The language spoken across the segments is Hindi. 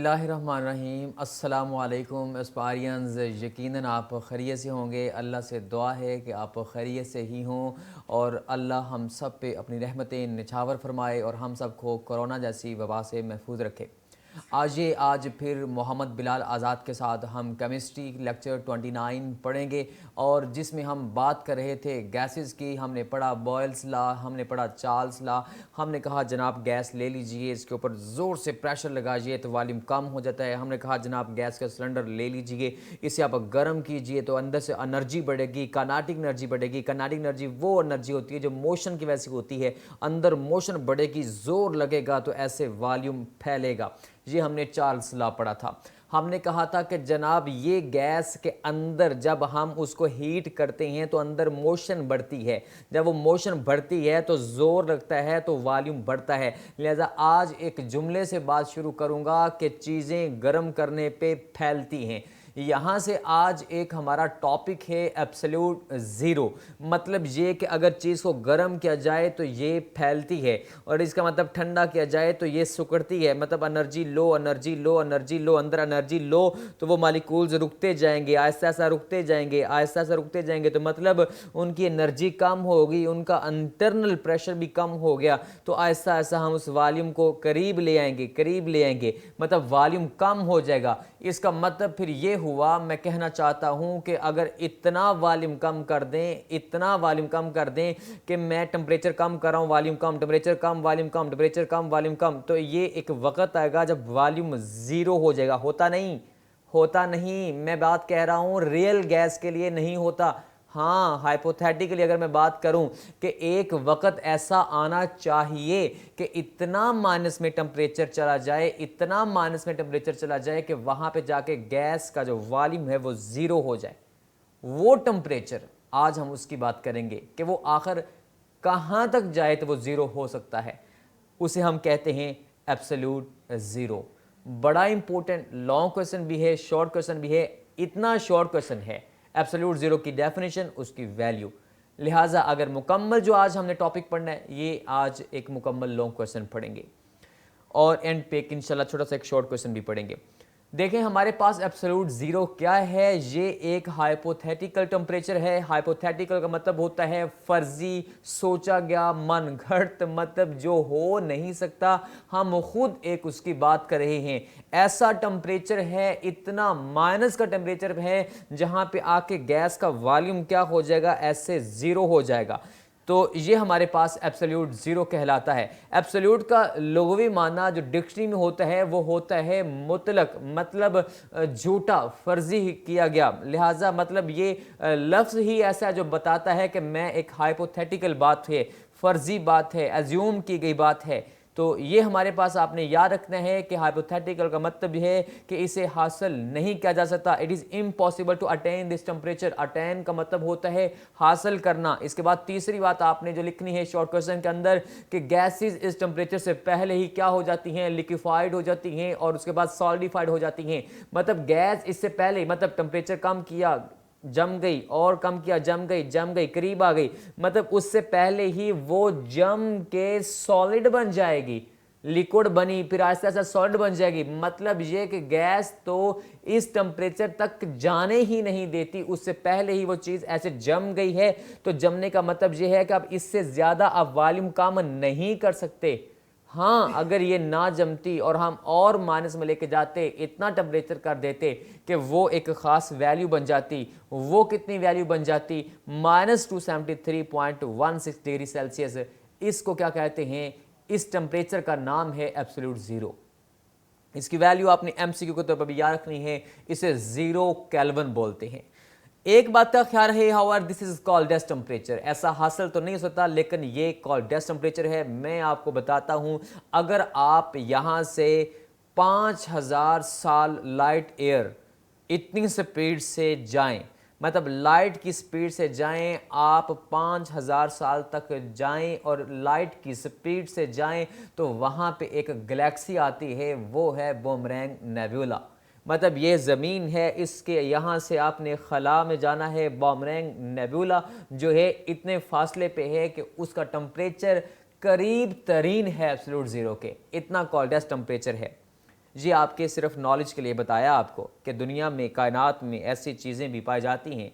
बिस्मिल्लाहिर्रहमानिर्रहीम। अस्सलामुअलैकुम एस्पारियंस। यकीनन आप खैरियत से होंगे। अल्लाह से दुआ है कि आप खैरियत से ही हों और अल्लाह हम सब पे अपनी रहमतें निछावर फरमाए और हम सब को कोरोना जैसी वबा से महफूज रखे। आज फिर मोहम्मद बिलाल आज़ाद के साथ हम केमिस्ट्री लेक्चर 29 पढ़ेंगे और जिसमें हम बात कर रहे थे गैसेस की। हमने पढ़ा बॉयल्स लॉ, हमने पढ़ा चार्ल्स लॉ। हमने कहा जनाब गैस ले लीजिए, इसके ऊपर ज़ोर से प्रेशर लगाइए तो वॉल्यूम कम हो जाता है। हमने कहा जनाब गैस का सिलेंडर ले लीजिए, इसे आप गर्म कीजिए तो अंदर से एनर्जी बढ़ेगी, काइनेटिक एनर्जी बढ़ेगी। काइनेटिक एनर्जी वो एनर्जी होती है जो मोशन की वजह से होती है। अंदर मोशन बढ़ेगी, ज़ोर लगेगा तो ऐसे वॉल्यूम फैलेगा। ये हमने चार्ल्स लॉ पढ़ा था। हमने कहा था कि जनाब ये गैस के अंदर जब हम उसको हीट करते हैं तो अंदर मोशन बढ़ती है। जब वो मोशन बढ़ती है तो ज़ोर लगता है तो वॉल्यूम बढ़ता है। लिहाजा आज एक जुमले से बात शुरू करूँगा कि चीज़ें गर्म करने पे फैलती हैं। यहाँ से आज एक हमारा टॉपिक है एब्सोल्यूट ज़ीरो। मतलब ये कि अगर चीज़ को गर्म किया जाए तो ये फैलती है और इसका मतलब ठंडा किया जाए तो ये सिकुड़ती है। मतलब energy low, energy low, energy low, अंदर एनर्जी लो तो वो मालिक्यूल्स रुकते जाएंगे, आहिस्ता आहिस्ता रुकते जाएंगे, आहिस्ता आहिस्ता रुकते जाएंगे। तो मतलब उनकी एनर्जी कम होगी, उनका इंटरनल प्रेशर भी कम हो गया तो आहिस्ता आहिस्ता हम उस वॉल्यूम को करीब ले आएंगे, करीब ले आएंगे। मतलब वॉल्यूम कम हो जाएगा। इसका मतलब फिर ये हुआ, मैं कहना चाहता हूं कि अगर इतना वॉल्यूम कम कर दें, इतना वॉल्यूम कम कर दें कि मैं टेम्परेचर कम कर रहा हूं, वॉल्यूम कम, टेम्परेचर कम, वॉल्यूम कम, टेम्परेचर कम, वॉल्यूम कम, तो ये एक वक्त आएगा जब वॉल्यूम ज़ीरो हो जाएगा। होता नहीं, होता नहीं। मैं बात कह रहा हूं रियल गैस के लिए नहीं होता। हाँ, हाइपोथेटिकली अगर मैं बात करूं कि एक वक्त ऐसा आना चाहिए कि इतना माइनस में टेम्परेचर चला जाए, इतना माइनस में टेम्परेचर चला जाए कि वहां पे जाके गैस का जो वॉल्यूम है वो ज़ीरो हो जाए। वो टेम्परेचर आज हम उसकी बात करेंगे कि वो आखिर कहां तक जाए तो वो ज़ीरो हो सकता है। उसे हम कहते हैं एब्सोल्यूट ज़ीरो। बड़ा इंपॉर्टेंट लॉन्ग क्वेश्चन भी है, शॉर्ट क्वेश्चन भी है। इतना शॉर्ट क्वेश्चन है एब्सोल्यूट ज़ीरो की डेफिनेशन, उसकी वैल्यू। लिहाजा अगर मुकम्मल जो आज हमने टॉपिक पढ़ना है, ये आज एक मुकम्मल लॉन्ग क्वेश्चन पढ़ेंगे और एंड पे इंशाल्लाह छोटा सा एक शॉर्ट क्वेश्चन भी पढ़ेंगे। देखें हमारे पास एब्सोल्यूट ज़ीरो क्या है। ये एक हाइपोथेटिकल टेम्परेचर है। हाइपोथेटिकल का मतलब होता है फर्जी, सोचा गया, मनगढ़ंत, मतलब जो हो नहीं सकता। हम खुद एक उसकी बात कर रहे हैं। ऐसा टेम्परेचर है, इतना माइनस का टेम्परेचर है जहां पे आके गैस का वॉल्यूम क्या हो जाएगा, ऐसे ज़ीरो हो जाएगा। तो ये हमारे पास एब्सोल्यूट ज़ीरो कहलाता है। एब्सोल्यूट का लुग़वी माना जो डिक्शनरी में होता है वो होता है मुतलक, मतलब झूठा, फर्जी किया गया। लिहाजा मतलब ये लफ्ज़ ही ऐसा है जो बताता है कि मैं एक हाइपोथेटिकल बात है, फर्जी बात है, एज्यूम की गई बात है। तो ये हमारे पास आपने याद रखना है कि हाइपोथेटिकल का मतलब है कि इसे हासिल नहीं किया जा सकता। It is impossible to attain this temperature. Attain का मतलब होता है हासिल करना। इसके बाद तीसरी बात आपने जो लिखनी है शॉर्ट क्वेश्चन के अंदर कि गैसेस इस टेम्परेचर से पहले ही क्या हो जाती हैं, लिक्विफाइड हो जाती हैं और उसके बाद सॉलिडिफाइड हो जाती हैं। मतलब गैस इससे पहले, मतलब टेम्परेचर कम किया, जम गई, और कम किया, जम गई, जम गई, करीब आ गई, मतलब उससे पहले ही वो जम के सॉलिड बन जाएगी, लिक्विड बनी, फिर आहिस्ता आहिस्ता सॉलिड बन जाएगी। मतलब ये कि गैस तो इस टेम्परेचर तक जाने ही नहीं देती, उससे पहले ही वो चीज़ ऐसे जम गई है। तो जमने का मतलब ये है कि अब इससे ज़्यादा आप वॉल्यूम कम नहीं कर सकते। हाँ, अगर ये ना जमती और हम और माइनस में लेके जाते, इतना टेम्परेचर कर देते कि वो एक ख़ास वैल्यू बन जाती। वो कितनी वैल्यू बन जाती? -273.16 डिग्री सेल्सियस। इसको क्या कहते हैं? इस टेम्परेचर का नाम है एब्सोल्यूट ज़ीरो। इसकी वैल्यू आपने एमसीक्यू के तौर पर भी याद रखनी है। इसे ज़ीरो केल्विन बोलते हैं। एक बात का ख्याल है, however this is called desk temperature. ऐसा हासिल तो नहीं हो सकता लेकिन ये कॉल्ड डेस्क टेम्परेचर है। मैं आपको बताता हूं, अगर आप यहां से 5000 साल लाइट एयर इतनी स्पीड से जाएं, मतलब लाइट की स्पीड से जाएं, आप 5000 साल तक जाएं और लाइट की स्पीड से जाएं तो वहां पे एक गैलेक्सी आती है, वो है बूमरैंग नेबुला। मतलब ये ज़मीन है, इसके यहाँ से आपने खला में जाना है। बूमरैंग नेबुला जो है इतने फासले पे है कि उसका टेम्परेचर करीब तरीन है एब्सोल्यूट ज़ीरो के। इतना कोल्डेस्ट टेम्परेचर है। ये आपके सिर्फ नॉलेज के लिए बताया आपको कि दुनिया में, कायनात में ऐसी चीज़ें भी पाई जाती हैं।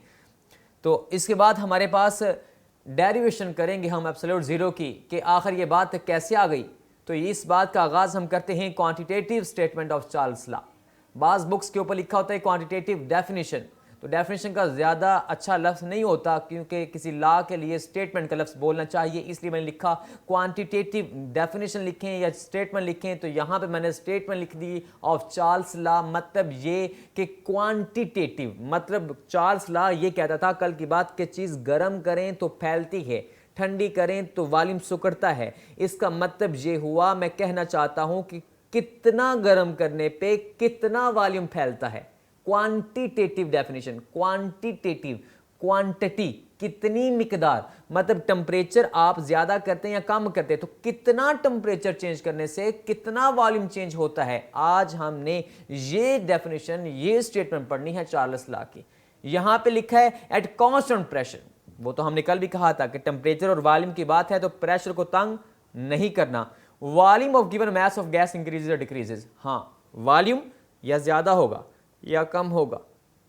तो इसके बाद हमारे पास डेरिवेशन करेंगे हम एब्सोल्यूट ज़ीरो की कि आखिर ये बात कैसे आ गई। तो इस बात का आगाज़ हम करते हैं quantitative statement of Charles law. बाज़ बुक्स के ऊपर लिखा होता है क्वांटिटेटिव डेफिनेशन, तो डेफिनेशन का ज़्यादा अच्छा लफ्ज़ नहीं होता क्योंकि किसी लॉ के लिए स्टेटमेंट का लफ्ज़ बोलना चाहिए, इसलिए मैंने लिखा क्वांटिटेटिव डेफिनेशन लिखें या स्टेटमेंट लिखें। तो यहाँ पे मैंने स्टेटमेंट लिख दी ऑफ चार्ल्स लॉ, मतलब ये कि क्वांटिटेटिव, मतलब चार्ल्स लॉ ये कहता था कल की बात कि चीज़ गर्म करें तो फैलती है, ठंडी करें तो वॉल्यूम सिकुड़ता है। इसका मतलब ये हुआ, मैं कहना चाहता हूँ कि कितना गर्म करने पे कितना वॉल्यूम फैलता है। क्वांटिटेटिव डेफिनेशन, क्वांटिटेटिव, क्वांटिटी कितनी मिकदार, मतलब टेम्परेचर आप ज्यादा करते हैं या कम करते हैं तो कितना टेम्परेचर चेंज करने से कितना वॉल्यूम चेंज होता है। आज हमने ये डेफिनेशन, ये स्टेटमेंट पढ़नी है चार्ल्स लॉ की। यहां पे लिखा है एट कांस्टेंट प्रेशर, वो तो हमने कल भी कहा था कि टेम्परेचर और वॉल्यूम की बात है तो प्रेशर को तंग नहीं करना। Volume of given mass of gas increases और डिक्रीजेज, हाँ वॉल्यूम या ज्यादा होगा या कम होगा,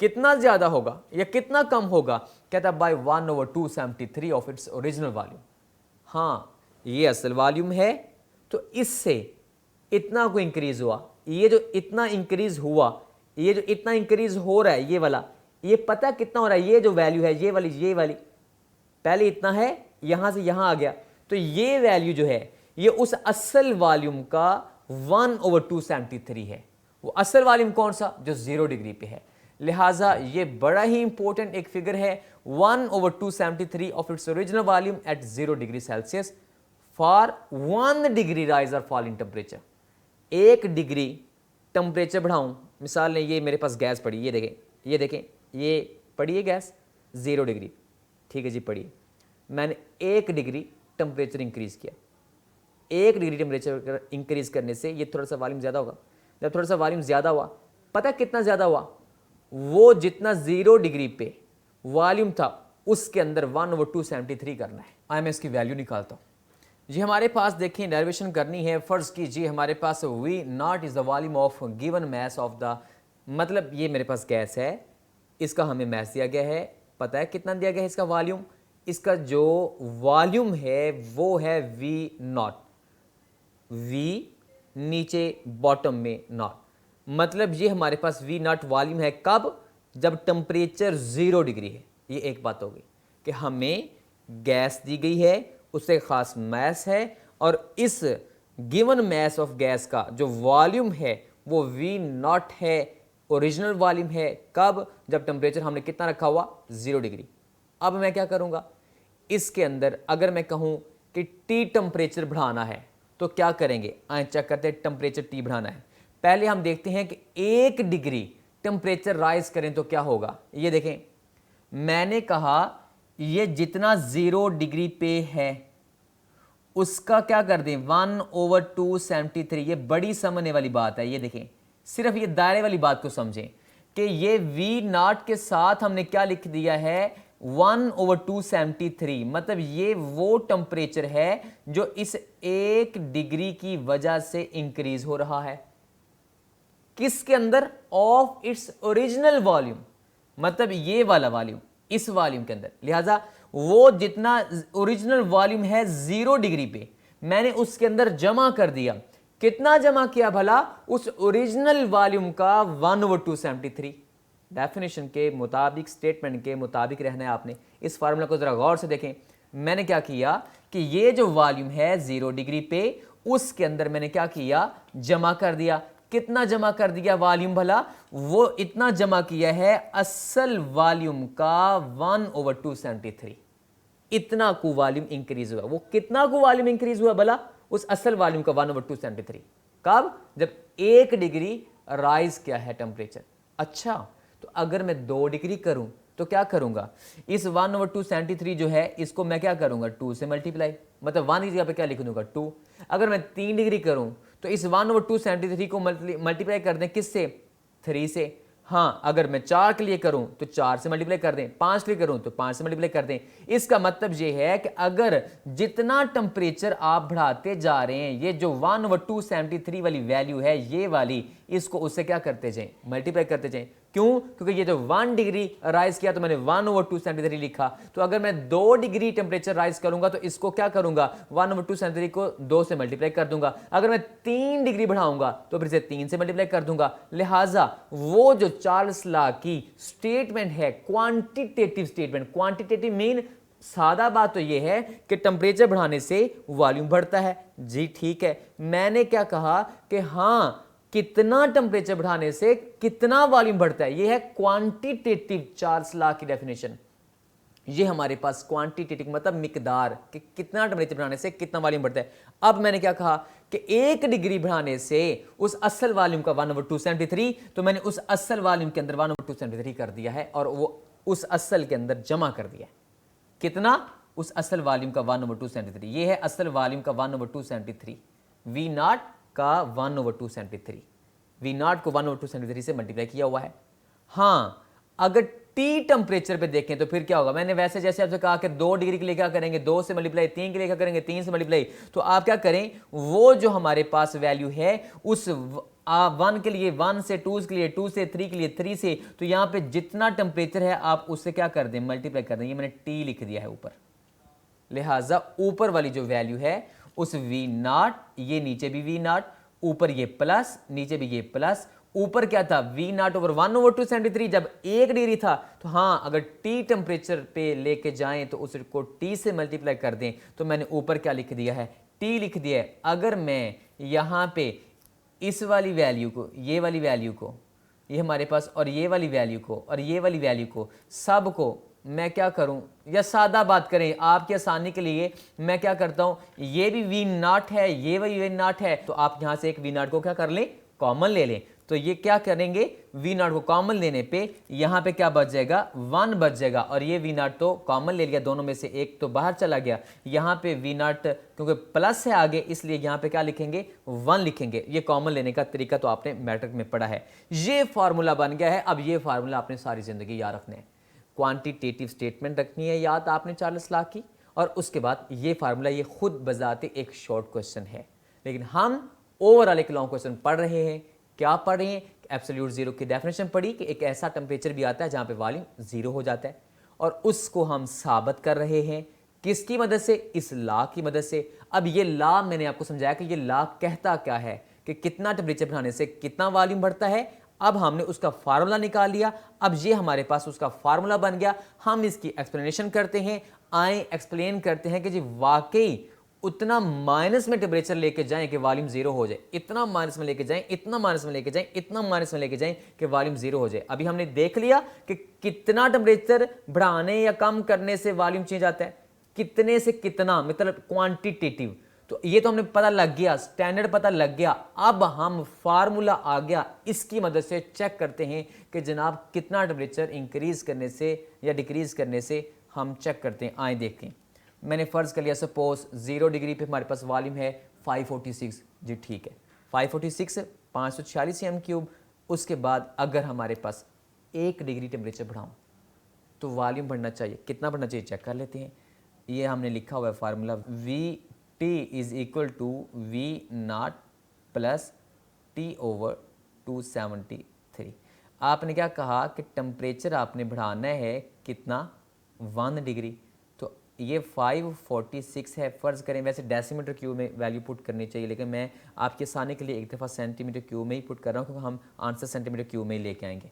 कितना ज्यादा होगा या कितना कम होगा, कहता by 1/273 of its original volume. हाँ ये असल वॉल्यूम है तो इससे इतना को इंक्रीज हुआ, ये जो इतना इंक्रीज हुआ, ये जो इतना इंक्रीज हो रहा है ये वाला, ये पता कितना हो रहा है, ये जो वैल्यू है ये वाली पहले इतना है, यहां से यहां आ गया, तो ये वैल्यू जो है ये उस असल वॉल्यूम का 1/273 है। वो असल वॉल्यूम कौन सा, जो 0 डिग्री पे है। लिहाजा ये बड़ा ही इंपॉर्टेंट एक फिगर है, 1/273 of its original volume at 0 degree Celsius for 1 degree rise और fall in temperature. 1 degree temperature बढ़ाऊं, मिसाल ने ये मेरे पास गैस पड़ी, ये देखें ये पड़ी है गैस 0 डिग्री, ठीक है जी पड़ी, मैंने 1 डिग्री टेम्परेचर इंक्रीज किया। 1 डिग्री टेम्परेचर इंक्रीज करने से ये थोड़ा सा वॉल्यूम ज्यादा होगा। जब थोड़ा सा वॉल्यूम ज्यादा हुआ, पता कितना ज्यादा हुआ, वो जितना 0 डिग्री पे वॉल्यूम था उसके अंदर 1/273 करना है। आइए मैं इसकी वैल्यू निकालता हूं जी। हमारे पास देखें डेरिवेशन करनी है, फर्ज कीजिए हमारे पास V0 is the volume of given mass of the, मतलब ये मेरे पास गैस है, इसका हमें मास दिया गया है, पता है कितना दिया गया है इसका वॉल्यूम, इसका जो वॉल्यूम है वो है V0, V नीचे बॉटम में नॉट, मतलब ये हमारे पास V0 वॉल्यूम है कब, जब टेम्परेचर 0 डिग्री है। ये एक बात हो गई कि हमें गैस दी गई है, उससे खास मास है और इस गिवन मास ऑफ गैस का जो वॉल्यूम है वो V0 है, ओरिजिनल वॉल्यूम है कब, जब टेम्परेचर हमने कितना रखा हुआ 0 डिग्री। अब मैं क्या करूंगा, इसके अंदर अगर मैं कहूं कि T टेम्परेचर बढ़ाना है तो क्या करेंगे, आए चेक करते हैं टेम्परेचर T बढ़ाना है। पहले हम देखते हैं कि 1 डिग्री टेम्परेचर राइज करें तो क्या होगा। ये देखें, मैंने कहा ये जितना 0 डिग्री पे है उसका क्या कर दें 1/273। ये बड़ी समझने वाली बात है। ये देखें, सिर्फ ये दायरे वाली बात को समझें कि ये V0 के साथ हमने क्या लिख दिया है 1/273, मतलब ये वो टेम्परेचर है जो इस 1 डिग्री की वजह से इंक्रीज हो रहा है। किसके अंदर, ऑफ इट्स ओरिजिनल वॉल्यूम, मतलब ये वाला वॉल्यूम, इस वॉल्यूम के अंदर। लिहाजा वो जितना ओरिजिनल वॉल्यूम है 0 डिग्री पे, मैंने उसके अंदर जमा कर दिया। कितना जमा किया भला, उस ओरिजिनल वॉल्यूम का 1/273। डेफिनेशन के मुताबिक, स्टेटमेंट के मुताबिक रहना है आपने। इस फार्मूला को जरा गौर से देखें। मैंने क्या किया कि ये जो वॉल्यूम है 0 डिग्री पे, उसके अंदर मैंने क्या किया, जमा कर दिया। कितना जमा कर दिया वॉल्यूम भला, वो इतना जमा किया है असल वॉल्यूम का 1/273। इतना को वॉल्यूम इंक्रीज हुआ। वो कितना को वॉल्यूम इंक्रीज हुआ भला, उस असल वॉल्यूम का 1/273। कब, जब 1 डिग्री राइज किया है टेम्परेचर। अच्छा, तो अगर मैं 2 डिग्री करूं तो क्या करूंगा, इस 1/273 जो है इसको मैं क्या करूंगा 2 से मल्टीप्लाई, मतलब 1 की जगह पे क्या लिख दूंगा 2। अगर मैं 3 डिग्री करूं तो इस 1/273 को मल्टीप्लाई कर दें किससे, 3 से। हाँ, अगर मैं 4 के लिए करूं तो 4 से मल्टीप्लाई कर दें, 5 के लिए करूं तो 5 से मल्टीप्लाई कर दें। इसका मतलब ये है कि अगर जितना टेम्परेचर आप बढ़ाते जा रहे हैं, ये जो 1/273 वाली वैल्यू है, ये वाली, इसको उससे क्या करते जाएं, मल्टीप्लाई करते जाएं। क्यों? क्योंकि ये जो 1 डिग्री राइज किया तो मैंने 1/273 लिखा। तो अगर मैं 2 डिग्री टेम्परेचर राइज करूंगा तो इसको क्या करूंगा, 1/273 को 2 से मल्टीप्लाई कर दूंगा। अगर मैं 3 डिग्री बढ़ाऊंगा तो फिर से 3 से मल्टीप्लाई कर दूंगा। लिहाजा वो जो चार्ल्स लॉ की स्टेटमेंट है, क्वांटिटेटिव स्टेटमेंट, क्वांटिटेटिव मीन सादा बात तो यह है कि टेम्परेचर बढ़ाने से वॉल्यूम बढ़ता है। जी ठीक है, मैंने क्या कहा कि हाँ, कितना टेम्परेचर बढ़ाने से कितना वॉल्यूम बढ़ता है, यह है क्वांटिटेटिव चार्ल्स लॉ की डेफिनेशन। ये हमारे पास क्वांटिटेटिव मतलब मिकदार कि कितना टेम्परेचर बढ़ाने से कितना वॉल्यूम बढ़ता है। अब मैंने क्या कहा कि 1 डिग्री बढ़ाने से उस असल वॉल्यूम का 1/273, तो मैंने उस असल वॉल्यूम के अंदर 1/273 कर दिया है और वो उस असल के अंदर जमा कर दिया है। कितना? उस असल वॉल्यूम का 1/273। ये है असल वॉल्यूम का 1/273, वी नॉट का 1/273, वी नॉट को 1/273 से मल्टीप्लाई किया हुआ है। हाँ, अगर टी टेम्परेचर पे देखें तो फिर क्या होगा, मैंने वैसे जैसे आपसे कहा कि 2 डिग्री के लिए क्या करेंगे, 2 से मल्टीप्लाई, 3 के लिए क्या करेंगे, 3 से मल्टीप्लाई। तो आप क्या करें, वो जो हमारे पास वैल्यू है उस 1 के लिए 1 से, 2 के लिए 2 से, 3 के लिए 3 से, तो यहां पे जितना टेम्परेचर है आप उससे क्या कर दें, मल्टीप्लाई कर दें। ये मैंने टी लिख दिया है ऊपर। लिहाजा ऊपर वाली जो वैल्यू है उस वी नॉट, ये नीचे भी वी नॉट, ऊपर ये प्लस, नीचे भी ये प्लस, ऊपर क्या था, वी नॉट ओवर 1/273 जब 1 डिग्री था। तो हाँ, अगर टी टेम्परेचर पे लेके जाएं तो उसको टी से मल्टीप्लाई कर दें, तो मैंने ऊपर क्या लिख दिया है, टी लिख दिया है। अगर मैं यहां पे इस वाली वैल्यू को, ये वाली वैल्यू को, ये हमारे पास, और ये वाली वैल्यू को और ये वाली वैल्यू को, सब को मैं क्या करूं, या सादा बात करें आपकी आसानी के लिए, मैं क्या करता हूं, ये भी वी नॉट है, ये भी वी नॉट है, तो आप यहां से एक वी नॉट को क्या कर लें, कॉमन ले लें। तो ये क्या करेंगे, वी नॉट को कॉमन लेने पे यहां पे क्या बच जाएगा, 1 बच जाएगा, और ये वी नॉट तो कॉमन ले लिया, दोनों में से एक तो बाहर चला गया। यहां पे वी नॉट क्योंकि प्लस है आगे, इसलिए यहां पे क्या लिखेंगे, 1 लिखेंगे। ये कॉमन लेने का तरीका तो आपने मैट्रिक में पढ़ा है। ये फार्मूला बन गया है। अब ये फार्मूला आपने सारी जिंदगी याद रखना है। क्वांटिटेटिव स्टेटमेंट रखनी है याद आपने चार्ल्स लॉ की, और उसके बाद ये फार्मूला, ये खुद बजाते एक शॉर्ट क्वेश्चन है, लेकिन हम ओवरऑल एक लॉन्ग क्वेश्चन पढ़ रहे हैं। क्या पढ़ रहे हैं, एब्सोल्यूट जीरो की डेफिनेशन पढ़ी कि एक ऐसा टेम्परेचर भी आता है जहां पे वॉल्यूम जीरो हो जाता है, और उसको हम साबित कर रहे हैं किसकी मदद से, इस लॉ की मदद से। अब ये लॉ मैंने आपको समझाया कि ये लॉ कहता क्या है कि कितना टेम्परेचर बढ़ाने से कितना वॉल्यूम बढ़ता है। अब हमने उसका फार्मूला निकाल लिया, अब ये हमारे पास उसका फार्मूला बन गया। हम इसकी एक्सप्लेनेशन करते हैं, आए एक्सप्लेन करते हैं कि जी वाकई उतना माइनस में टेम्परेचर लेके जाएं कि वॉल्यूम जीरो हो जाए, इतना माइनस में लेके जाएं, इतना माइनस में लेके जाएं, इतना माइनस में लेके जाएं कि वॉल्यूम जीरो हो जाए। अभी हमने देख लिया कि कितना टेम्परेचर बढ़ाने या कम करने से वॉल्यूम चेंज आता है, कितने से कितना, मतलब क्वांटिटेटिव। तो ये तो हमने पता लग गया, स्टैंडर्ड पता लग गया। अब हम फार्मूला आ गया, इसकी मदद से चेक करते हैं कि जनाब कितना टेम्परेचर इंक्रीज करने से या डिक्रीज करने से हम चेक करते हैं। आए देखते हैं। मैंने फ़र्ज़ कर लिया सपोज 0 डिग्री पे हमारे पास वॉल्यूम है 546। जी ठीक है, 546 546 cm3। उसके बाद अगर हमारे पास 1 डिग्री टेम्परेचर बढ़ाऊँ तो वॉल्यूम बढ़ना चाहिए, कितना बढ़ना चाहिए चेक कर लेते हैं। ये हमने लिखा हुआ है formula, V T is equal to V naught plus T over 273। आपने क्या कहा कि टेम्परेचर आपने बढ़ाना है कितना, 1 डिग्री। तो ये 546 है, फ़र्ज़ करें, वैसे डेसीमीटर क्यूब में वैल्यू पुट करनी चाहिए, लेकिन मैं आपके आसानी के लिए एक दफ़ा सेंटीमीटर क्यूब में ही पुट कर रहा हूँ, क्योंकि हम आंसर सेंटीमीटर क्यूब में ही लेके आएंगे।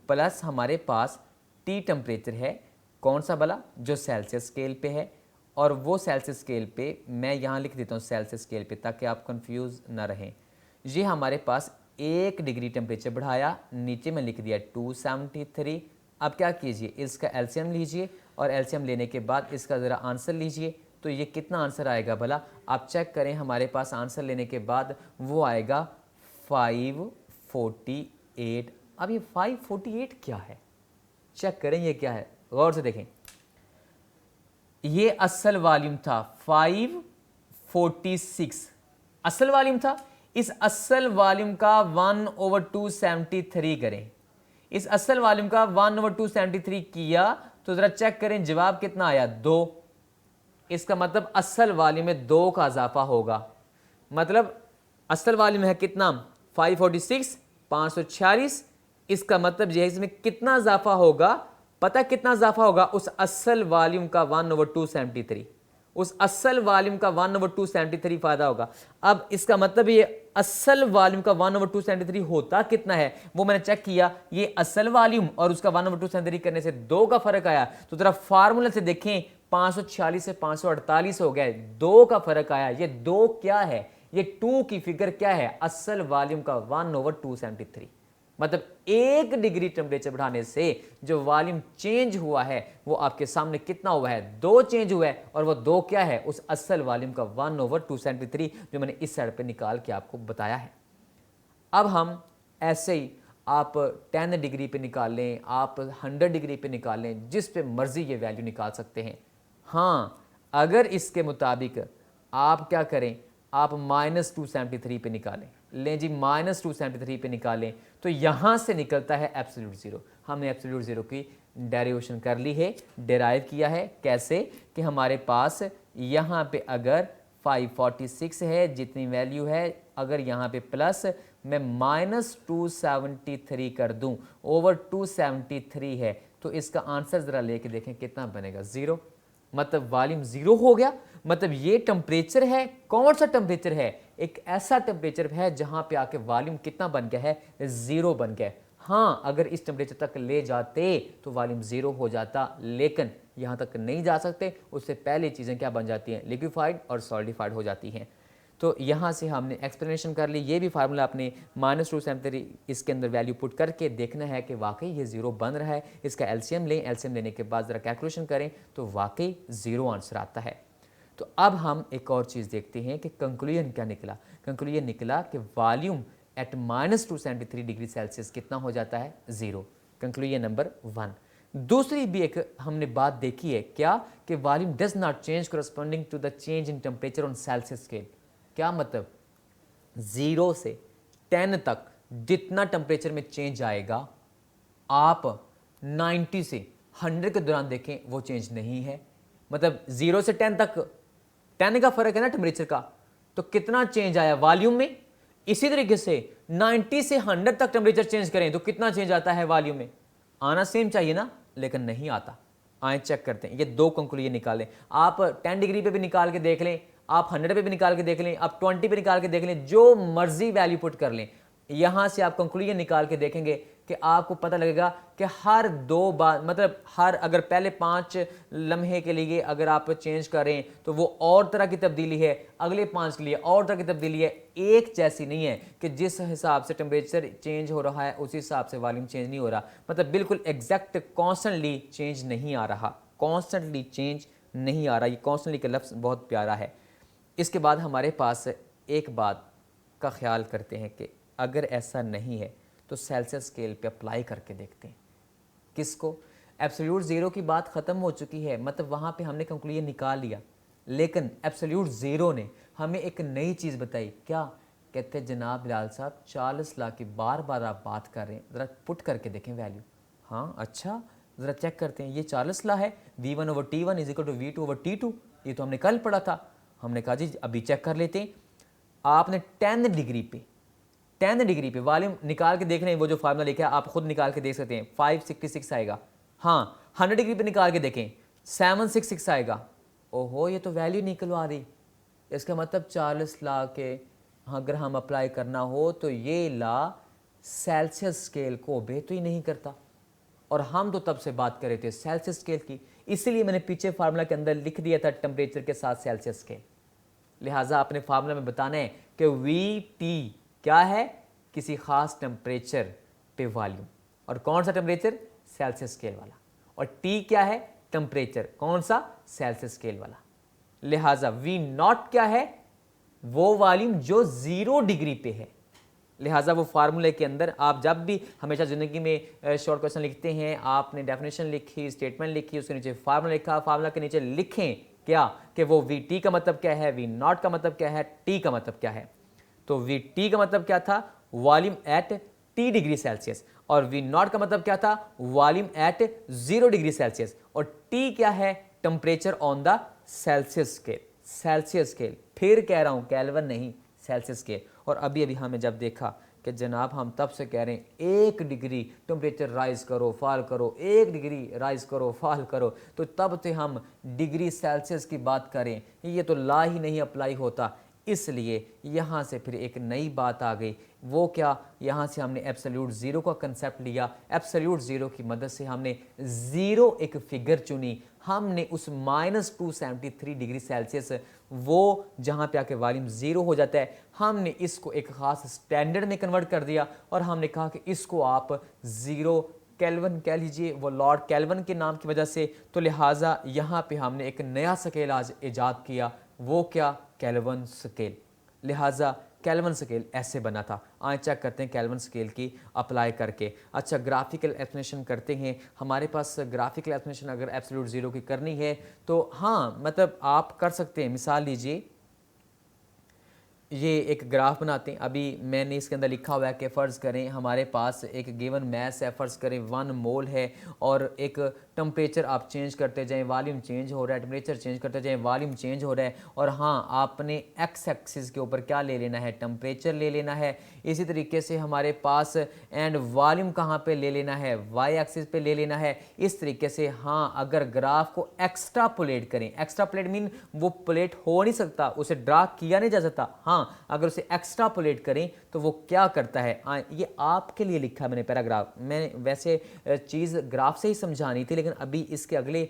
प्लस हमारे पास टी टेम्परेचर है, कौन सा भला, जो सेल्सियस स्केल पे है, और वो सेल्सियस स्केल पे मैं यहाँ लिख देता हूँ सेल्सियस स्केल पे, ताकि आप कंफ्यूज ना रहें। ये हमारे पास 1 डिग्री टेम्परेचर बढ़ाया, नीचे में लिख दिया 273। अब क्या कीजिए, इसका एलसीएम लीजिए, और एलसीएम लेने के बाद इसका ज़रा आंसर लीजिए। तो ये कितना आंसर आएगा भला, आप चेक करें। हमारे पास आंसर लेने के बाद वो आएगा 548। अब ये 548 क्या है, चेक करें ये क्या है, गौर से देखें। ये असल वॉल्यूम था 546, असल वॉल्यूम था। इस असल वॉल्यूम का 1/273 करें, इस असल वॉल्यूम का 1/273 किया तो जरा चेक करें जवाब कितना आया 2। इसका मतलब असल वॉल्यूम में 2 का इजाफा होगा। मतलब असल वॉल्यूम है कितना 546 546। इसका मतलब यह है इसमें कितना इजाफा होगा, पता कितना इजाफा होगा उस असल वॉल्यूम का 1/273। उस असल वॉल्यूम का 1/273 फायदा होगा। अब इसका मतलब ये असल वॉल्यूम का 1/273 होता कितना है वो मैंने चेक किया। ये असल वॉल्यूम और उसका 1/273 करने से 2 का फर्क आया। तो जरा फार्मूला से देखें 546 से 548 हो गया, 2 का फर्क आया। ये 2 क्या है, ये 2 की फिगर क्या है, असल वॉल्यूम का 1/273। मतलब 1 डिग्री टेम्परेचर बढ़ाने से जो वॉल्यूम चेंज हुआ है वो आपके सामने कितना हुआ है, 2 चेंज हुआ है। और वो 2 क्या है, उस असल वॉल्यूम का 1/273 जो मैंने इस साइड पे निकाल के आपको बताया है। अब हम ऐसे ही आप 10 डिग्री पे निकाल लें, आप 100 डिग्री पे निकाल लें, जिस पे मर्जी ये वैल्यू निकाल सकते हैं। हाँ, अगर इसके मुताबिक आप क्या करें, आप -273 पे निकालें। लें जी -273 पे निकालें तो यहाँ से निकलता है एब्सोल्यूट ज़ीरो। हमने एब्सोल्यूट ज़ीरो की डेरिवेशन कर ली है, डेराइव किया है। कैसे कि हमारे पास यहाँ पे अगर 546 है जितनी वैल्यू है, अगर यहाँ पे प्लस मैं -273 कर दूं ओवर 273 है तो इसका आंसर ज़रा लेके देखें कितना बनेगा, 0। मतलब वॉल्यूम 0 हो गया। मतलब ये टेम्परेचर है, कौन सा टेम्परेचर है, एक ऐसा टेम्परेचर है जहां पे आके वॉल्यूम कितना बन गया है, 0 बन गया है। हाँ, अगर इस टेम्परेचर तक ले जाते तो वॉल्यूम 0 हो जाता, लेकिन यहाँ तक नहीं जा सकते। उससे पहले चीज़ें क्या बन जाती हैं, लिक्विफाइड और सॉलिडिफाइड हो जाती हैं। तो यहाँ से हमने एक्सप्लेनेशन कर ली। ये भी फार्मूला आपने -273 इसके अंदर वैल्यू पुट करके देखना है कि वाकई ये 0 बन रहा है। इसका एलसीएम लें, एलसीएम लेने के बाद ज़रा कैलकुलेशन करें तो वाकई 0 आंसर आता है। तो अब हम एक और चीज़ देखते हैं कि कंक्लूजन क्या निकला। कंक्लूजन निकला कि वॉल्यूम एट -273 डिग्री सेल्सियस कितना हो जाता है, 0। Conclusion number 1। दूसरी भी एक हमने बात देखी है क्या, कि volume does not change corresponding to the change in temperature on Celsius scale. क्या मतलब, 0 से 10 तक जितना टेम्परेचर में चेंज आएगा, आप 90 से 100 के दौरान देखें वो चेंज नहीं है। मतलब 0 से 10 तक 10 का फर्क है ना टेम्परेचर का, तो कितना चेंज आया वॉल्यूम में। इसी तरीके से 90 से 100 तक टेम्परेचर चेंज करें तो कितना चेंज आता है वॉल्यूम में, आना सेम चाहिए ना, लेकिन नहीं आता। आए चेक करते हैं, ये 2 कंक्लूजन निकालें। आप 10 डिग्री पे भी निकाल के देख लें, आप 100 पे भी निकाल के देख लें, आप 20 पे निकाल के देख लें, जो मर्जी वैल्यू पुट कर लें। यहाँ से आप कंक्लूजन निकाल के देखेंगे कि आपको पता लगेगा कि हर 2 बार, मतलब हर अगर पहले 5 लम्हे के लिए अगर आप चेंज करें तो वो और तरह की तब्दीली है, अगले 5 के लिए और तरह की तब्दीली है, एक जैसी नहीं है कि जिस हिसाब से टेम्परेचर चेंज हो रहा है उसी हिसाब से वॉल्यूम चेंज नहीं हो रहा। मतलब बिल्कुल एग्जैक्ट कॉन्स्टेंटली चेंज नहीं आ रहा, कॉन्स्टेंटली चेंज नहीं आ रहा। ये कॉन्स्टेंटली का लफ्ज़ बहुत प्यारा है। इसके बाद हमारे पास एक बात का ख्याल करते हैं कि अगर ऐसा नहीं है तो सेल्सियस स्केल पे अप्लाई करके देखते हैं। किसको, एब्सोल्यूट ज़ीरो की बात ख़त्म हो चुकी है, मतलब वहाँ पे हमने कंक्लूजन निकाल लिया, लेकिन एब्सोल्यूट ज़ीरो ने हमें एक नई चीज़ बताई। क्या कहते हैं जनाब बिलाल साहब, 40 लाख की बार बार आप बात कर रहे हैं, ज़रा पुट करके देखें वैल्यू। हाँ अच्छा, ज़रा चेक करते हैं। ये 40 लाख है, V1/T1 = V2/T2, ये तो हमने कल पढ़ा था। हमने कहा जी अभी चेक कर लेते हैं। आपने 10 डिग्री पे वॉल्यूम निकाल के देख रहे हैं, वो जो फार्मूला लिखा है आप खुद निकाल के देख सकते हैं, 566 आएगा। हाँ, 100 डिग्री पे निकाल के देखें 766 आएगा। ओहो, ये तो वैल्यू निकलवा रही। इसका मतलब 40 लाख के अगर हम अप्लाई करना हो तो ये ला सेल्सियस स्केल को ओबे तो ही नहीं करता। और हम तो तब से बात कर रहे थे सेल्सियस स्केल की, इसीलिए मैंने पीछे फार्मूला के अंदर लिख दिया था टेम्परेचर के साथ सेल्सियस स्केल। लिहाजा अपने फार्मूला में बताना है कि VT क्या है, किसी खास टेम्परेचर पे वॉल्यूम, और कौन सा टेम्परेचर, सेल्सियस स्केल वाला, और T क्या है, टेम्परेचर, कौन सा, सेल्सियस स्केल वाला। लिहाजा V0 क्या है, वो वॉल्यूम जो 0 डिग्री पे है। लिहाजा वो फार्मूले के अंदर आप जब भी हमेशा ज़िंदगी में शॉर्ट क्वेश्चन लिखते हैं, आपने डेफिनेशन लिखी, स्टेटमेंट लिखी, उसके नीचे फार्मूला लिखा, फार्मूला के नीचे लिखें क्या कि वो VT का मतलब क्या है, V0 का मतलब क्या है, T का मतलब क्या है। तो VT का मतलब क्या था, volume at T degree Celsius, और V नॉट का मतलब क्या था, वॉल्यूम एट 0 डिग्री सेल्सियस, और T क्या है, temperature on the Celsius scale, Celsius scale, फिर कह रहा हूं केल्विन नहीं, सेल्सियस स्केल। और अभी अभी हमें जब देखा कि जनाब हम तब से कह रहे हैं 1 डिग्री टेम्परेचर राइज करो फॉल करो, 1 डिग्री राइज करो फॉल करो, तो तब से हम डिग्री सेल्सियस की बात करें, ये तो ला ही नहीं अप्लाई होता। इसलिए यहाँ से फिर एक नई बात आ गई, वो क्या, यहाँ से हमने एब्सोल्यूट ज़ीरो का कंसेप्ट लिया। एब्सोल्यूट ज़ीरो की मदद से हमने ज़ीरो एक फिगर चुनी, हमने उस -273 डिग्री सेल्सियस, वो जहाँ पे आके वॉल्यूम ज़ीरो हो जाता है, हमने इसको एक ख़ास स्टैंडर्ड में कन्वर्ट कर दिया, और हमने कहा कि इसको आप ज़ीरो केल्विन कह लीजिए, वो लॉर्ड केल्विन के नाम की वजह से। तो लिहाजा यहाँ पे हमने एक नया स्केल आज ईजाद किया, वो क्या, केल्विन स्केल। लिहाजा केल्विन स्केल ऐसे बना था। आज चेक करते हैं केल्विन स्केल की अप्लाई करके। अच्छा, ग्राफिकल एक्सप्लेनेशन करते हैं। हमारे पास ग्राफिकल एक्सप्लेनेशन अगर एब्सोल्यूट ज़ीरो की करनी है तो हाँ, मतलब आप कर सकते हैं। मिसाल लीजिए, ये एक ग्राफ बनाते हैं। अभी मैंने इसके अंदर लिखा हुआ है कि फ़र्ज़ करें हमारे पास एक गिवन मैस है, फ़र्ज़ करें 1 मोल है, और एक टेम्परेचर आप चेंज करते जाएं, वॉल्यूम चेंज हो रहा है, टेम्परेचर चेंज करते जाएं, वॉल्यूम चेंज हो रहा है। और हाँ, आपने एक्स एक्सिस के ऊपर क्या ले लेना है, टेम्परेचर ले लेना है। इसी तरीके से हमारे पास एंड वॉल्यूम कहाँ पे ले लेना है, वाई एक्सिस पे ले लेना है। इस तरीके से हाँ, अगर ग्राफ को एक्स्ट्रापोलेट करें, एक्स्ट्रापोलेट मीन वो प्लेट हो नहीं सकता, उसे ड्रा किया नहीं जा सकता। हाँ, अगर उसे एक्स्ट्रापोलेट करें तो वो क्या करता है, ये आपके लिए लिखा है मैंने पैराग्राफ। मैंने वैसे चीज़ ग्राफ से ही समझानी थी, लेकिन अभी इसके अगले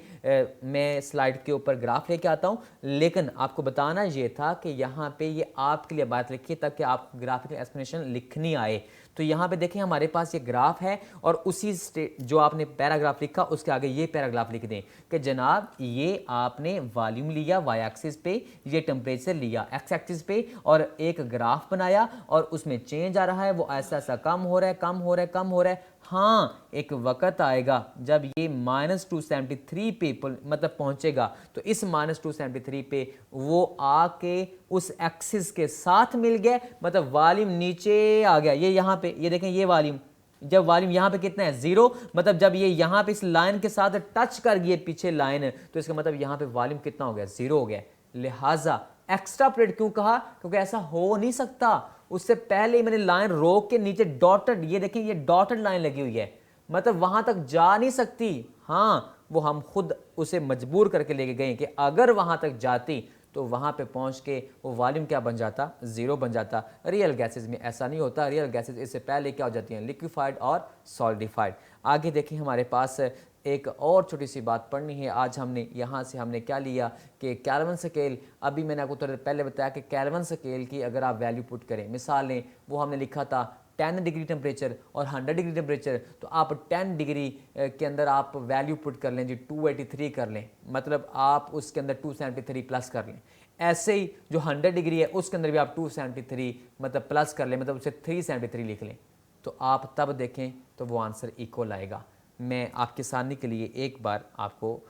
मैं स्लाइड के ऊपर ग्राफ लेके आता हूँ। लेकिन आपको बताना ये था कि यहाँ पे ये आपके लिए बात लिखी ताकि आप ग्राफिकल एक्सप्लेनेशन लिखनी आए। तो यहाँ पे देखें हमारे पास ये ग्राफ है, और उसी जो आपने पैराग्राफ लिखा उसके आगे ये पैराग्राफ लिख दें कि जनाब ये आपने वॉल्यूम लिया वाई एक्सिस पे, ये टेम्परेचर लिया एक्स एक्सिस पे, और एक ग्राफ बनाया और उसमें चेंज आ रहा है, वो ऐसा ऐसा कम हो रहा है, कम हो रहा है, कम हो रहा है। हाँ, एक वक़्त आएगा जब ये -273 पे मतलब पहुंचेगा, तो इस -273 पे वो आके उस एक्सिस के साथ मिल गया, मतलब वॉल्यूम नीचे आ गया। ये यहाँ पे ये देखें, ये वॉल्यूम, जब वॉल्यूम यहाँ पे कितना है, 0, मतलब जब ये यहाँ पे इस लाइन के साथ टच कर गई पीछे लाइन, तो इसका मतलब यहाँ पे वॉल्यूम कितना हो गया, 0 हो गया। लिहाजा एक्स्ट्रापोलेट क्यों कहा, क्योंकि ऐसा हो नहीं सकता। उससे पहले ही मैंने लाइन रोक के नीचे डॉटेड, ये देखें ये डॉटेड लाइन लगी हुई है, मतलब वहां तक जा नहीं सकती। हाँ, वो हम खुद उसे मजबूर करके लेके गए कि अगर वहां तक जाती तो वहां पे पहुंच के वो वॉल्यूम क्या बन जाता, 0 बन जाता। रियल गैसेस में ऐसा नहीं होता। रियल गैसेस इससे पहले क्या हो जाती हैं, लिक्विफाइड और सॉलिडिफाइड। आगे देखिए, हमारे पास एक और छोटी सी बात पढ़नी है। आज हमने यहाँ से हमने क्या लिया कि केल्विन स्केल, अभी मैंने आपको थोड़ा पहले बताया कि केल्विन स्केल की अगर आप वैल्यू पुट करें, मिसाल लें वो हमने लिखा था 10 डिग्री टेम्परेचर और 100 डिग्री टेम्परेचर, तो आप 10 डिग्री के अंदर आप वैल्यू पुट कर लें जी 283 कर लें, मतलब आप उसके अंदर 273 प्लस कर लें। ऐसे ही जो 100 डिग्री है उसके अंदर भी आप 273 मतलब प्लस कर लें, मतलब उसे 373 लिख लें, तो आप तब देखें तो वो आंसर इक्वल आएगा। मैं आपके सामने के लिए एक बार आपको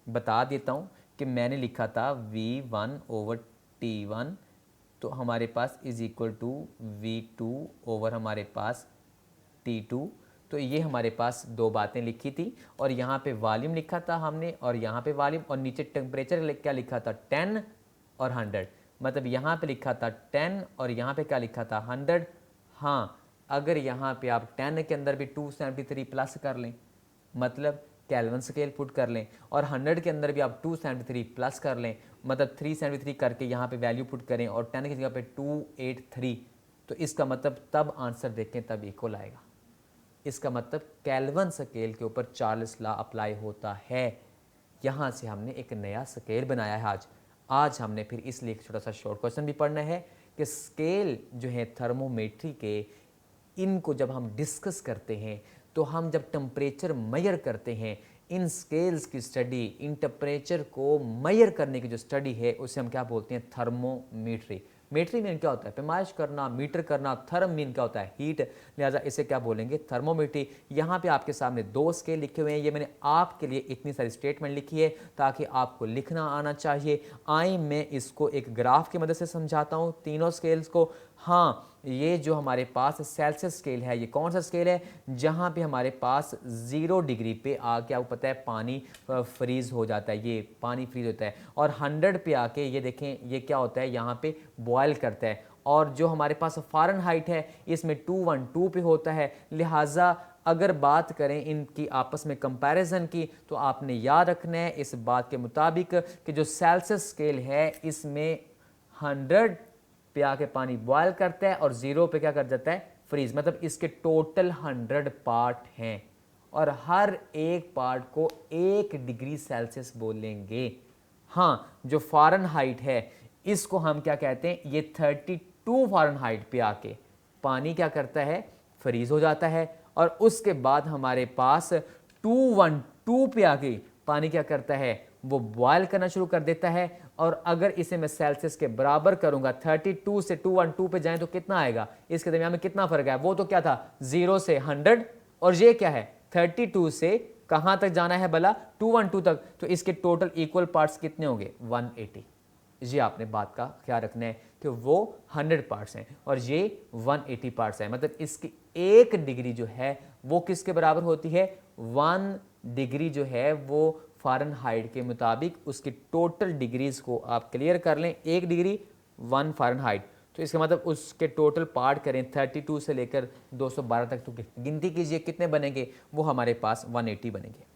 बता देता हूँ कि मैंने लिखा था V1/T1, तो हमारे पास is equal to V2 over हमारे पास T2। तो ये हमारे पास दो बातें लिखी थी, और यहाँ पे वॉल्यूम लिखा था हमने, और यहाँ पे वॉल्यूम, और नीचे टेम्परेचर क्या लिखा था, 10 और 100, मतलब यहाँ पे लिखा था 10 और यहाँ पे क्या लिखा था, 100। हाँ, अगर यहाँ पे आप 10 के अंदर भी 273 प्लस कर लें, मतलब केल्विन स्केल पुट कर लें, और 100 के अंदर भी आप 273 प्लस कर लें, मतलब 373 करके यहाँ पे वैल्यू पुट करें, और 10 की जगह पे 283, तो इसका मतलब तब आंसर देखें तब इक्वल आएगा। इसका मतलब केल्विन स्केल के ऊपर चार्ल्स लॉ अप्लाई होता है। यहाँ से हमने एक नया स्केल बनाया है आज हमने फिर इसलिए एक छोटा सा शॉर्ट क्वेश्चन भी पढ़ना है कि स्केल जो है थर्मोमेट्री के, इनको जब हम डिस्कस करते हैं तो हम जब टेम्परेचर मेजर करते हैं, इन स्केल्स की स्टडी, इन टेम्परेचर को मेजर करने की जो स्टडी है उसे हम क्या बोलते हैं, थर्मोमेट्री। मेट्री मीन क्या होता है, पैमाइश करना, मीटर करना, थर्म मीन क्या होता है, हीट, लिहाजा इसे क्या बोलेंगे, थर्मोमेट्री। यहाँ पे आपके सामने दो स्केल लिखे हुए हैं, ये मैंने आपके लिए इतनी सारी स्टेटमेंट लिखी है ताकि आपको लिखना आना चाहिए। आए मैं इसको एक ग्राफ की मदद से समझाता हूँ तीनों स्केल्स को। हाँ, ये जो हमारे पास सेल्सियस स्केल है, ये कौन सा स्केल है जहाँ पे हमारे पास 0 डिग्री पे आके आपको पता है पानी फ्रीज़ हो जाता है, ये पानी फ्रीज़ होता है। और 100 पे आके ये देखें ये क्या होता है, यहाँ पे बॉयल करता है। और जो हमारे पास फ़ारेनहाइट है इसमें 212 पे होता है। लिहाजा अगर बात करें इनकी आपस में कंपैरिजन की तो आपने याद रखना है इस बात के मुताबिक कि जो सेल्सियस स्केल है इसमें 100 पे आके पानी बॉयल करता है और 0 पे क्या कर जाता है, फ्रीज। मतलब इसके टोटल 100 पार्ट हैं और हर एक पार्ट को 1 डिग्री सेल्सियस बोलेंगे। हाँ, जो फ़ारेनहाइट है इसको हम क्या कहते हैं, ये 32 फ़ारेनहाइट पे आके पानी क्या करता है, फ्रीज हो जाता है। और उसके बाद हमारे पास 212 पे आके पानी क्या करता है, वो बॉयल करना शुरू कर देता है। और अगर इसे मैं सेल्सियस के बराबर करूंगा, 32 से 212 पे जाएं तो कितना आएगा, इसके दरमियान में कितना फर्क है, वो तो क्या था 0 से 100 और ये क्या है 32 से कहां तक जाना है भला, 212 तक। तो इसके टोटल इक्वल पार्ट्स कितने होंगे, 180। ये आपने बात का ख्याल रखना है कि वो 100 पार्ट्स हैं और ये 180 पार्ट्स हैं। मतलब इसकी 1 डिग्री जो है वो किसके बराबर होती है, 1 डिग्री जो है वो फ़ारेनहाइट के मुताबिक उसकी टोटल डिग्रीज को आप क्लियर कर लें। 1 डिग्री 1 फ़ारेनहाइट, तो इसका मतलब उसके टोटल पार्ट करें 32 से लेकर 212 तक, तो गिनती कीजिए कितने बनेंगे, वो हमारे पास 180 बनेंगे।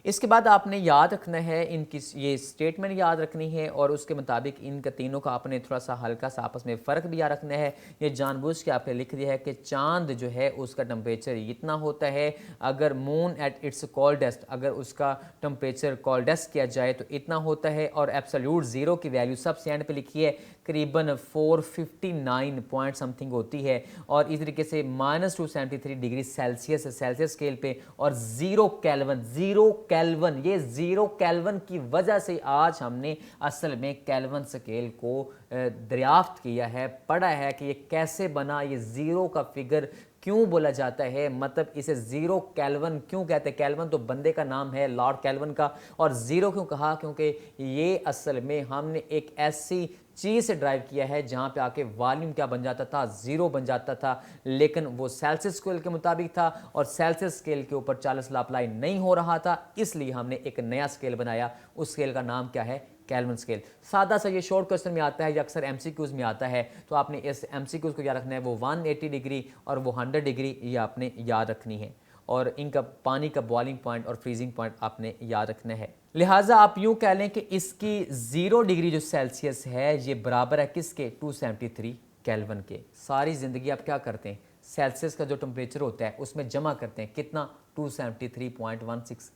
इसके बाद आपने याद रखना है इनकी ये स्टेटमेंट याद रखनी है और उसके मुताबिक इनका तीनों का आपने थोड़ा सा हल्का सा आपस में फ़र्क भी याद रखना है। ये जानबूझ के आपने लिख दिया है कि चांद जो है उसका टेम्परेचर इतना होता है, अगर मून एट इट्स कोल्डेस्ट, अगर उसका टेम्परेचर कोल्डेस्ट किया जाए तो इतना होता है। और एब्सोल्यूट ज़ीरो की वैल्यू सबसे एंड पे लिखी है, करीबन 459 पॉइंट समथिंग होती है। और इस तरीके से -273 डिग्री सेल्सियस सेल्सियस स्केल पे और 0 केल्विन, 0 केल्विन, ये 0 केल्विन की वजह से आज हमने असल में केल्विन स्केल को दरियाफ्त किया है, पढ़ा है कि ये कैसे बना, ये 0 का फिगर क्यों बोला जाता है, मतलब इसे 0 केल्विन क्यों कहते हैं। केल्विन तो बंदे का नाम है, लॉर्ड केल्विन का। और 0 क्यों कहा, क्योंकि ये असल में हमने एक ऐसी चीज़ से ड्राइव किया है जहाँ पे आके वॉल्यूम क्या बन जाता था, 0 बन जाता था। लेकिन वो सेल्सियस स्केल के मुताबिक था और सेल्सियस स्केल के ऊपर चार्ल्स लॉ अप्लाई नहीं हो रहा था, इसलिए हमने एक नया स्केल बनाया। उस स्केल का नाम क्या है, केल्विन स्केल। सादा सा ये शॉर्ट क्वेश्चन में आता है, या अक्सर एमसीक्यूज में आता है, तो आपने इस एमसीक्यूज को याद रखना है। वो 180 डिग्री और वो 100 डिग्री ये आपने याद रखनी है। और इनका पानी का बॉइलिंग पॉइंट और फ्रीजिंग पॉइंट आपने याद रखना है। लिहाजा आप यूं कह लें कि इसकी 0 डिग्री जो सेल्सियस है ये बराबर है किसके, 273 केल्विन के। सारी ज़िंदगी आप क्या करते हैं, सेल्सियस का जो टेम्परेचर होता है उसमें जमा करते हैं कितना, 273.16।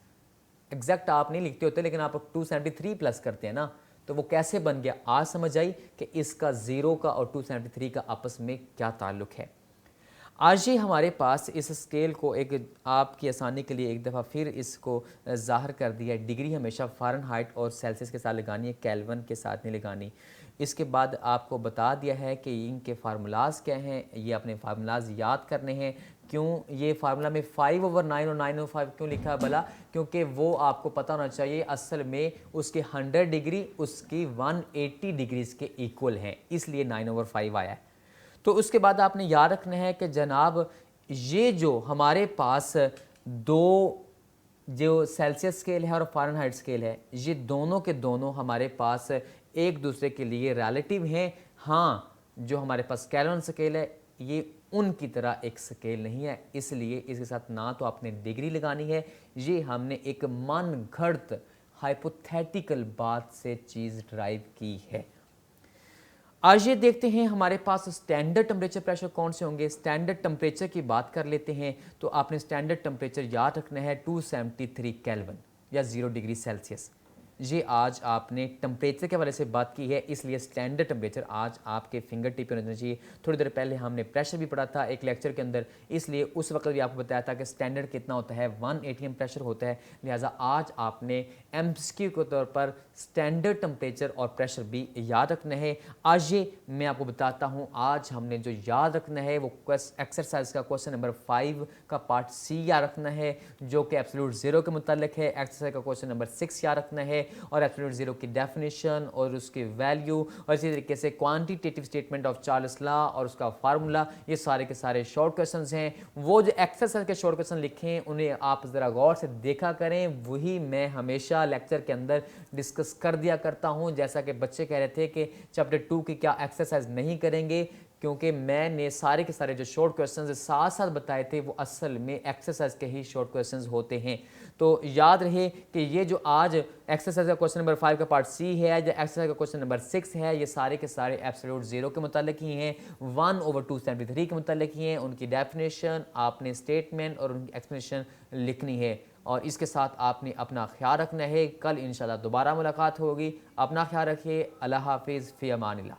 एग्जैक्ट आप नहीं लिखते होते लेकिन आप 273 प्लस करते हैं ना, तो वो कैसे बन गया, आज समझ आई कि इसका 0 का और 273 का आपस में क्या ताल्लुक है। आज ही हमारे पास इस स्केल को एक आपकी आसानी के लिए एक दफ़ा फिर इसको ज़ाहिर कर दिया है। डिग्री हमेशा फ़ारेनहाइट और सेल्सियस के साथ लगानी है, केल्विन के साथ नहीं लगानी। इसके बाद आपको बता दिया है कि इनके फार्मूलाज क्या हैं, ये अपने फार्मूलाज याद करने हैं। क्यों ये फार्मूला में 5/9 और 9/5 क्यों लिखा है भला, क्योंकि वो आपको पता होना चाहिए असल में उसके 100 डिग्री उसकी 180 डिग्रीज़ के इक्वल हैं, इसलिए 9/5 आया है। तो उसके बाद आपने याद रखना है कि जनाब ये जो हमारे पास दो जो सेल्सियस स्केल है और फ़ारेनहाइट स्केल है, ये दोनों के दोनों हमारे पास एक दूसरे के लिए रिलेटिव हैं। हाँ, जो हमारे पास केल्विन स्केल है ये उनकी तरह एक स्केल नहीं है, इसलिए इसके साथ ना तो आपने डिग्री लगानी है, ये हमने एक मन घड़त हाइपोथेटिकल बात से चीज़ ड्राइव की है। आज ये देखते हैं हमारे पास स्टैंडर्ड टेम्परेचर प्रेशर कौन से होंगे। स्टैंडर्ड टेम्परेचर की बात कर लेते हैं, तो आपने स्टैंडर्ड टेम्परेचर याद रखना है 273 केल्विन या 0 डिग्री सेल्सियस। ये आज आपने टेम्परेचर के हवाले से बात की है, इसलिए स्टैंडर्ड टेम्परेचर आज आपके फिंगर टिप पर होना चाहिए। थोड़ी देर पहले हमने प्रेशर भी पढ़ा था एक लेक्चर के अंदर, इसलिए उस वक्त भी आपको बताया था कि स्टैंडर्ड कितना होता है, 1 atm प्रेशर होता है। लिहाजा आज आपने एमसीक्यू के तौर पर स्टैंडर्ड टेम्परेचर और प्रेशर भी याद रखना है। आज ये मैं आपको बताता हूँ, आज हमने जो याद रखना है वो एक्सरसाइज का क्वेश्चन नंबर 5 का पार्ट सी याद रखना है, जो कि एब्सोल्यूट 0 के मुतालिक है। एक्सरसाइज का क्वेश्चन नंबर 6 याद रखना है, और एब्सोल्यूट ज़ीरो की डेफिनेशन और उसकी वैल्यू और इसी तरीके से quantitative statement of Charles law और उसका फार्मूला, ये सारे के सारे शॉर्ट क्वेश्चंस हैं। वो जो एक्सरसाइज के शॉर्ट क्वेश्चन लिखे हैं उन्हें आप ज़रा गौर से देखा करें, वही मैं हमेशा लेक्चर के अंदर डिस्कस कर दिया करता हूँ। जैसा कि बच्चे कह रहे थे कि चैप्टर 2 की क्या एक्सरसाइज नहीं करेंगे, क्योंकि मैंने सारे के सारे जो शॉर्ट क्वेश्चंस साथ साथ बताए थे वो असल में एक्सरसाइज के ही शॉर्ट क्वेश्चंस होते हैं। तो याद रहे कि ये जो आज एक्सरसाइज का क्वेश्चन नंबर 5 का पार्ट सी है, जो एक्सरसाइज का क्वेश्चन नंबर 6 है, ये सारे के सारे एब्सोल्यूट ज़ीरो के मुतालिक ही हैं, 1/273 के मुतालिक ही हैं। उनकी डेफिनेशन, आपने स्टेटमेंट और उनकी एक्सप्लेनेशन लिखनी है। और इसके साथ आपने अपना ख्याल रखना है। कल इंशाल्लाह दोबारा मुलाकात होगी। अपना ख्याल रखिए। अल्लाह हाफिज़, फ़ी अमानिल्लाह।